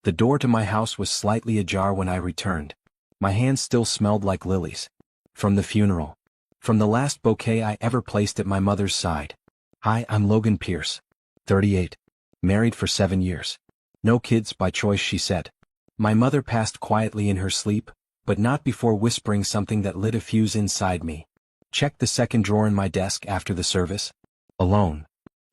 The door to my house was slightly ajar when I returned. My hands still smelled like lilies. From the funeral. From the last bouquet I ever placed at my mother's side. Hi, I'm Logan Pierce. 38. Married for 7 years. No kids by choice, she said. My mother passed quietly in her sleep, but not before whispering something that lit a fuse inside me. Checked the second drawer in my desk after the service. Alone.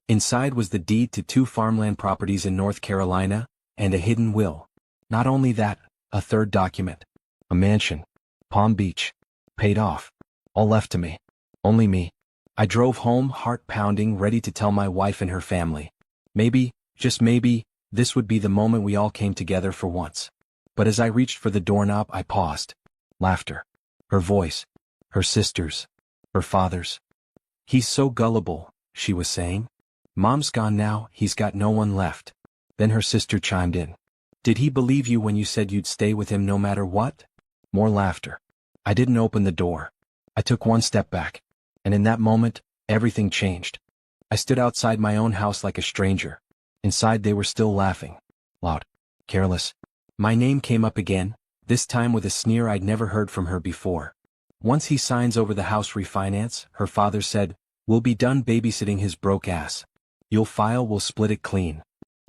Inside was the deed to 2 farmland properties in North Carolina, and a hidden will. Not only that, a third document. A mansion. Palm Beach. Paid off. All left to me. Only me. I drove home, heart pounding, ready to tell my wife and her family. Maybe, just maybe, this would be the moment we all came together for once. But as I reached for the doorknob, I paused. Laughter. Her voice. Her sister's. Her father's. He's so gullible, she was saying. Mom's gone now, he's got no one left. Then her sister chimed in. Did he believe you when you said you'd stay with him no matter what? More laughter. I didn't open the door. I took one step back. And in that moment, everything changed. I stood outside my own house like a stranger. Inside they were still laughing. Loud. Careless. My name came up again, this time with a sneer I'd never heard from her before. Once he signs over the house refinance, her father said, we'll be done babysitting his broke ass. You'll file, we'll split it clean.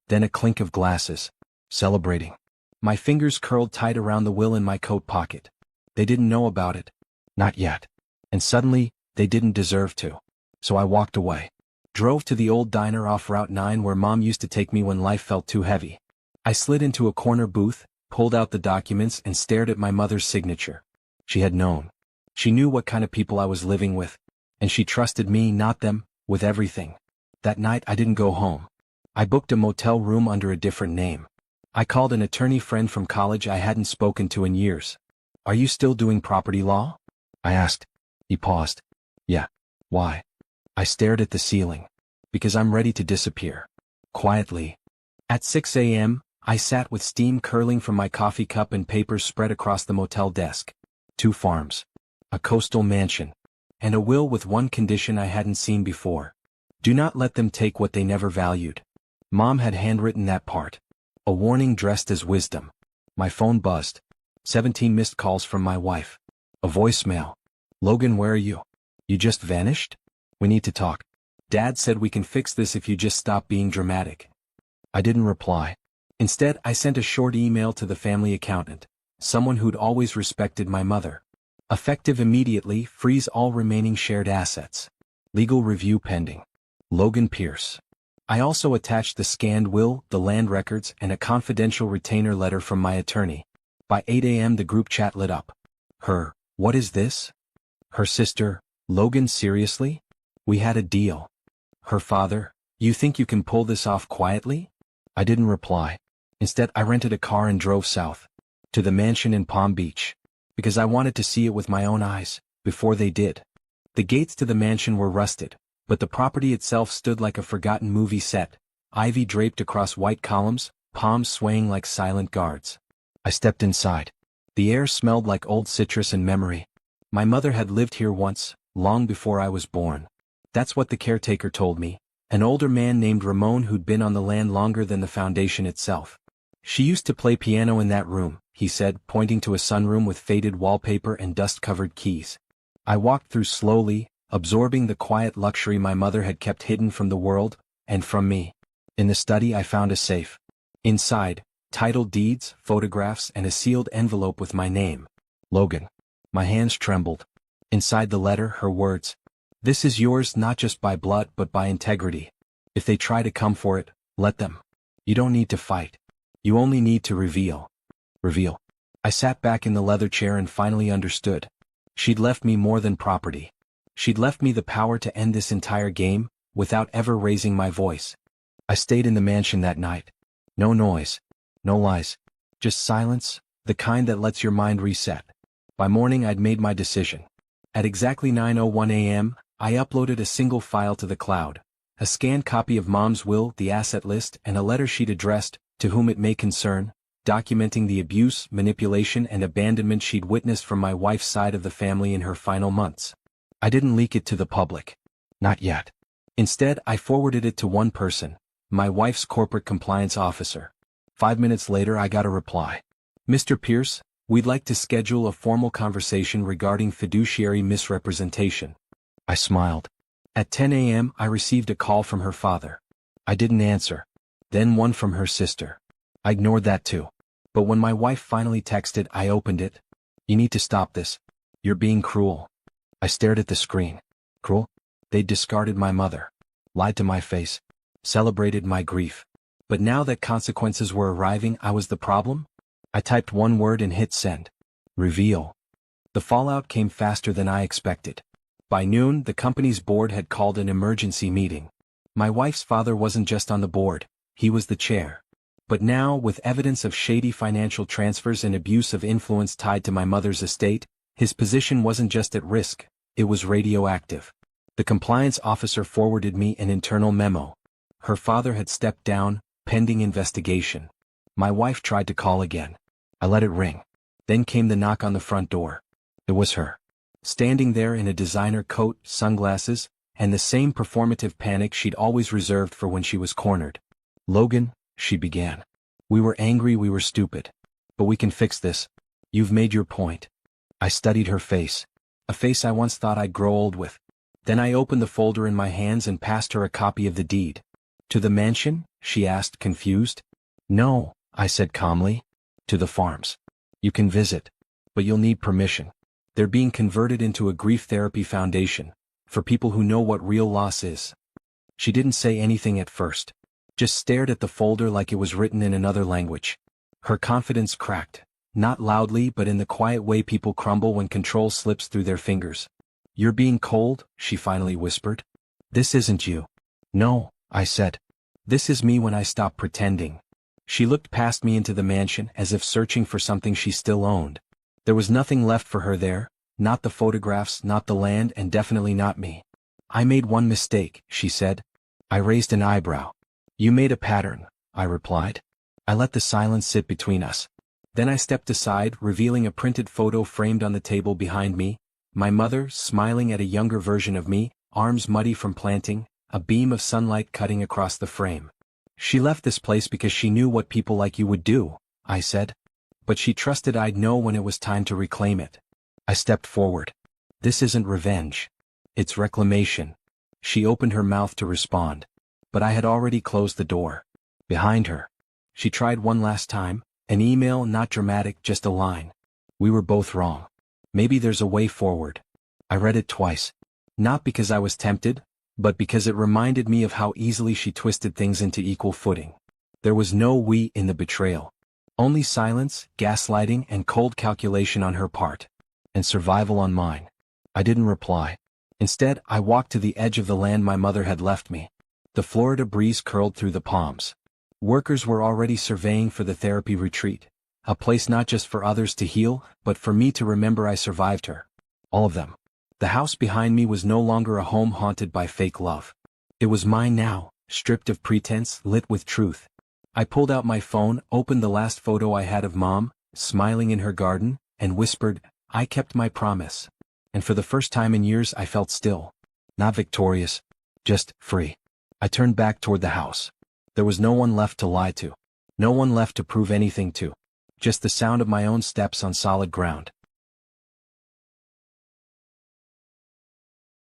Then a clink of glasses. Celebrating. My fingers curled tight around the will in my coat pocket. They didn't know about it. Not yet. And suddenly, they didn't deserve to. So I walked away. Drove to the old diner off Route 9 where Mom used to take me when life felt too heavy. I slid into a corner booth, pulled out the documents and stared at my mother's signature. She had known. She knew what kind of people I was living with. And she trusted me, not them, with everything. That night I didn't go home. I booked a motel room under a different name. I called an attorney friend from college I hadn't spoken to in years. Are you still doing property law? I asked. He paused. Yeah. Why? I stared at the ceiling. Because I'm ready to disappear. Quietly. At 6 a.m., I sat with steam curling from my coffee cup and papers spread across the motel desk. 2 farms. A coastal mansion. And a will with one condition I hadn't seen before. Do not let them take what they never valued. Mom had handwritten that part. A warning dressed as wisdom. My phone buzzed. 17 missed calls from my wife. A voicemail. Logan, where are you? You just vanished? We need to talk. Dad said we can fix this if you just stop being dramatic. I didn't reply. Instead, I sent a short email to the family accountant, someone who'd always respected my mother. Effective immediately, freeze all remaining shared assets. Legal review pending. Logan Pierce. I also attached the scanned will, the land records, and a confidential retainer letter from my attorney. By 8 a.m. the group chat lit up. Her, what is this? Her sister, Logan, seriously? We had a deal. Her father, you think you can pull this off quietly? I didn't reply. Instead, I rented a car and drove south. To the mansion in Palm Beach. Because I wanted to see it with my own eyes, before they did. The gates to the mansion were rusted, but the property itself stood like a forgotten movie set, ivy draped across white columns, palms swaying like silent guards. I stepped inside. The air smelled like old citrus and memory. My mother had lived here once, long before I was born. That's what the caretaker told me, an older man named Ramon who'd been on the land longer than the foundation itself. She used to play piano in that room, he said, pointing to a sunroom with faded wallpaper and dust-covered keys. I walked through slowly, absorbing the quiet luxury my mother had kept hidden from the world, and from me. In the study I found a safe. Inside, title deeds, photographs, and a sealed envelope with my name. Logan. My hands trembled. Inside the letter, her words. This is yours not just by blood but by integrity. If they try to come for it, let them. You don't need to fight. You only need to reveal. Reveal. I sat back in the leather chair and finally understood. She'd left me more than property. She'd left me the power to end this entire game, without ever raising my voice. I stayed in the mansion that night. No noise. No lies. Just silence, the kind that lets your mind reset. By morning I'd made my decision. At exactly 9:01 a.m., I uploaded a single file to the cloud. A scanned copy of Mom's will, the asset list, and a letter she'd addressed, to whom it may concern, documenting the abuse, manipulation, and abandonment she'd witnessed from my wife's side of the family in her final months. I didn't leak it to the public. Not yet. Instead, I forwarded it to one person, my wife's corporate compliance officer. 5 minutes later I got a reply. Mr. Pierce, we'd like to schedule a formal conversation regarding fiduciary misrepresentation. I smiled. At 10 a.m. I received a call from her father. I didn't answer. Then one from her sister. I ignored that too. But when my wife finally texted, I opened it. You need to stop this. You're being cruel. I stared at the screen. Cruel? They'd discarded my mother. Lied to my face. Celebrated my grief. But now that consequences were arriving, I was the problem? I typed one word and hit send. Reveal. The fallout came faster than I expected. By noon, the company's board had called an emergency meeting. My wife's father wasn't just on the board, he was the chair. But now, with evidence of shady financial transfers and abuse of influence tied to my mother's estate, his position wasn't just at risk, it was radioactive. The compliance officer forwarded me an internal memo. Her father had stepped down, pending investigation. My wife tried to call again. I let it ring. Then came the knock on the front door. It was her. Standing there in a designer coat, sunglasses, and the same performative panic she'd always reserved for when she was cornered. Logan, she began. We were angry, we were stupid. But we can fix this. You've made your point. I studied her face. A face I once thought I'd grow old with. Then I opened the folder in my hands and passed her a copy of the deed. To the mansion? She asked, confused. No, I said calmly. To the farms. You can visit. But you'll need permission. They're being converted into a grief therapy foundation, for people who know what real loss is. She didn't say anything at first. Just stared at the folder like it was written in another language. Her confidence cracked. Not loudly, but in the quiet way people crumble when control slips through their fingers. You're being cold, she finally whispered. This isn't you. No, I said. This is me when I stop pretending. She looked past me into the mansion as if searching for something she still owned. There was nothing left for her there, not the photographs, not the land, and definitely not me. I made one mistake, she said. I raised an eyebrow. You made a pattern, I replied. I let the silence sit between us. Then I stepped aside, revealing a printed photo framed on the table behind me, my mother smiling at a younger version of me, arms muddy from planting, a beam of sunlight cutting across the frame. She left this place because she knew what people like you would do, I said. But she trusted I'd know when it was time to reclaim it. I stepped forward. This isn't revenge. It's reclamation. She opened her mouth to respond. But I had already closed the door. Behind her. She tried one last time, an email, not dramatic, just a line. We were both wrong. Maybe there's a way forward. I read it twice. Not because I was tempted, but because it reminded me of how easily she twisted things into equal footing. There was no we in the betrayal. Only silence, gaslighting, and cold calculation on her part. And survival on mine. I didn't reply. Instead, I walked to the edge of the land my mother had left me. The Florida breeze curled through the palms. Workers were already surveying for the therapy retreat. A place not just for others to heal, but for me to remember I survived her. All of them. The house behind me was no longer a home haunted by fake love. It was mine now, stripped of pretense, lit with truth. I pulled out my phone, opened the last photo I had of Mom, smiling in her garden, and whispered, I kept my promise. And for the first time in years I felt still. Not victorious. Just free. I turned back toward the house. There was no one left to lie to. No one left to prove anything to. Just the sound of my own steps on solid ground.